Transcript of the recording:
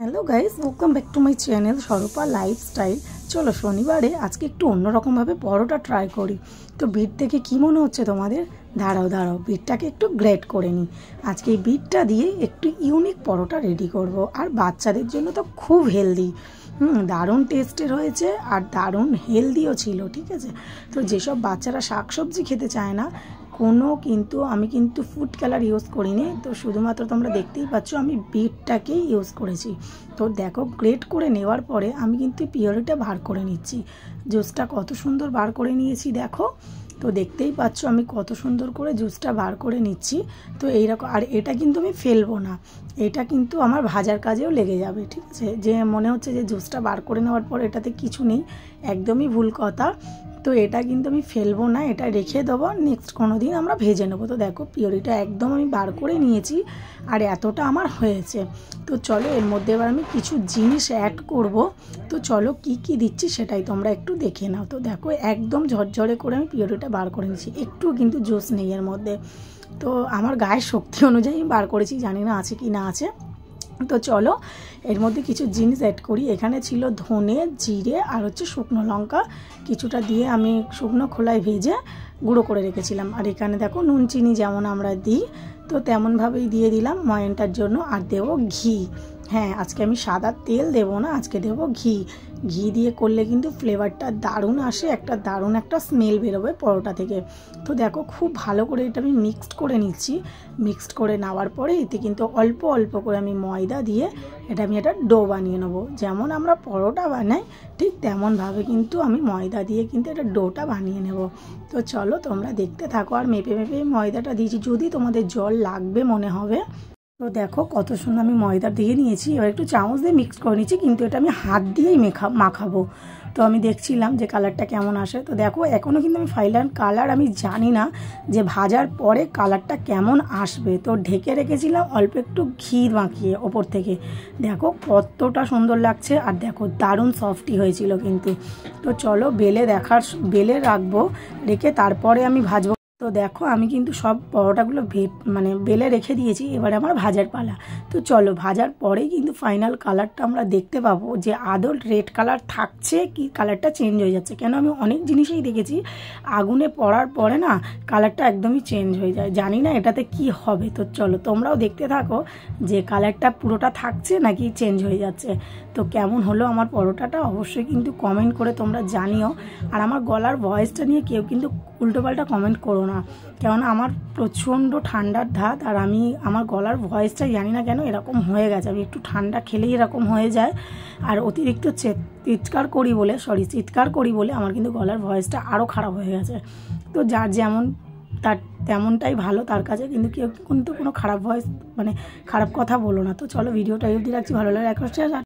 Hello guys, welcome back to my channel স্বরূপা lifestyle. চলো শনিবারে আজকে একটু অন্যরকমভাবে পরোটা ট্রাই করি। তো বিট থেকে কি মনে হচ্ছে তোমাদের? দাঁড়াও বিটটাকে একটু গ্রেট করে নিই। আজকে এই বিটটা দিয়ে একটু ইউনিক পরোটা রেডি করব, আর বাচ্চাদের জন্য তো খুব হেলদি। দারুণ টেস্টের হয়েছে আর দারুণ হেলদিও ছিল। ঠিক আছে, তো যেসব বাচ্চারা শাকসবজি খেতে চায় না, আমি কিন্তু ফুড কালার ইউজ করিনি। তো শুধুমাত্র তোমরা দেখতেই পাচ্ছ আমি বিটটাকেই ইউজ করেছি। তো দেখো, গ্রেট করে নেওয়ার পরে আমি কিন্তু পিউরিটা বার করে নিচ্ছি। জুসটা কত সুন্দর বার করে নিয়েছি দেখো। তো দেখতেই পাচ্ছ আমি কত সুন্দর করে জুসটা বার করে নিচ্ছি। তো এইরকম, আর এটা কিন্তু আমি ফেলবো না, এটা কিন্তু আমার ভাজার কাজেও লেগে যাবে। ঠিক আছে, যে মনে হচ্ছে যে জুসটা বার করে নেওয়ার পর এটাতে কিছু নেই, একদমই ভুল কথা। তো এটা কিন্তু আমি ফেলবো না, এটা রেখে দেবো, নেক্সট কোনো দিন আমরা ভেজে নেবো। তো দেখো পিউরিটা একদম আমি বার করে নিয়েছি, আর এতটা আমার হয়েছে। তো চলো এর মধ্যে এবার আমি কিছু জিনিস অ্যাড করব। তো চলো কি কি দিচ্ছি সেটাই তোমরা একটু দেখে নাও। তো দেখো একদম ঝরঝরে করে আমি পিউরিটা বার করে নিয়েছি, একটু কিন্তু জুস নেই এর মধ্যে। তো আমার গায়ের শক্তি অনুযায়ী বার করেছি, জানি না আছে কি না আছে। তো চলো এর মধ্যে কিছু জিনিস অ্যাড করি। এখানে ছিল ধনে, জিরে আর হচ্ছে শুকনো লঙ্কা, কিছুটা দিয়ে আমি শুকনো খোলায় ভেজে গুঁড়ো করে রেখেছিলাম। আর এখানে দেখো নুন চিনি যেমন আমরা দিই, তো তেমনভাবেই দিয়ে দিলাম ময়ানটার জন্য। আর দেবো ঘি। হ্যাঁ, আজকে আমি সাদা তেল দেবো না, আজকে দেবো ঘি। ঘি দিয়ে করলে কিন্তু ফ্লেভারটা দারুণ আসে, দারুণ একটা স্মেল বেরোবে পরোটা থেকে। তো দেখো খুব ভালো করে এটা আমি মিক্সড করে নিচ্ছি। মিক্সড করে নেওয়ার পরে এতে কিন্তু অল্প অল্প করে আমি ময়দা দিয়ে আমি একটা ডো বানিয়ে নেবো। যেমন আমরা পরোটা বানাই ঠিক তেমনভাবে কিন্তু আমি ময়দা দিয়ে কিন্তু একটা ডোটা বানিয়ে নেব। তো চলো তোমরা দেখতে থাকো। আর মেপে মেপে ময়দাটা দিয়েছি, যদি তোমাদের জল লাগবে মনে হবে। তো দেখো কত সুন্দর আমি ময়দা দিয়ে নিয়েছি। এবার একটু চামচ দিয়ে মিক্স করে নিচ্ছি, কিন্তু এটা আমি হাত দিয়েই মাখাবো। তো আমি দেখছিলাম যে কালারটা কেমন আসে। তো দেখো এখনও কিন্তু আমি ফাইনাল কালার আমি জানি না যে ভাজার পরে কালারটা কেমন আসবে। তো ঢেকে রেখেছিলাম অল্প একটু ঘি মাখিয়ে ওপর থেকে। দেখো কতটা সুন্দর লাগছে, আর দেখো দারুণ সফটই হয়েছিল কিন্তু। তো চলো বেলে রাখবো, রেখে তারপরে আমি ভাজবো। তো দেখো আমি কিন্তু সব পরোটাগুলো বেলে রেখে দিয়েছি, এবারে আমার ভাজার পালা। তো চলো ভাজার পরেই কিন্তু ফাইনাল কালারটা আমরা দেখতে পাবো, যে আদৌ রেড কালার থাকছে কি কালারটা চেঞ্জ হয়ে যাচ্ছে। কেন আমি অনেক জিনিসেই দেখেছি আগুনে পড়ার পরে না কালারটা একদমই চেঞ্জ হয়ে যায়, জানি না এটাতে কি হবে। তো চলো তোমরাও দেখতে থাকো যে কালারটা পুরোটা থাকছে নাকি চেঞ্জ হয়ে যাচ্ছে। তো কেমন হলো আমার পরোটাটা অবশ্যই কিন্তু কমেন্ট করে তোমরা জানিও। আর আমার গলার ভয়েসটা নিয়ে কেউ কিন্তু উল্টোপাল্টা কমেন্ট করো না, কেননা আমার প্রচণ্ড ঠান্ডার ধাত, আর আমার গলার ভয়েসটা জানি না কেন এরকম হয়ে গেছে। আমি একটু ঠান্ডা খেলেই এরকম হয়ে যায়, আর অতিরিক্ত চিৎকার করি বলে আমার কিন্তু গলার ভয়েসটা আরও খারাপ হয়ে গেছে। তো যার যেমন তার তেমনটাই ভালো তার কাছে, কিন্তু কেউ কিন্তু কোনো খারাপ ভয়েস খারাপ কথা বলো না। তো চলো ভিডিওটা অবধি রাখছি, ভালো লাগে।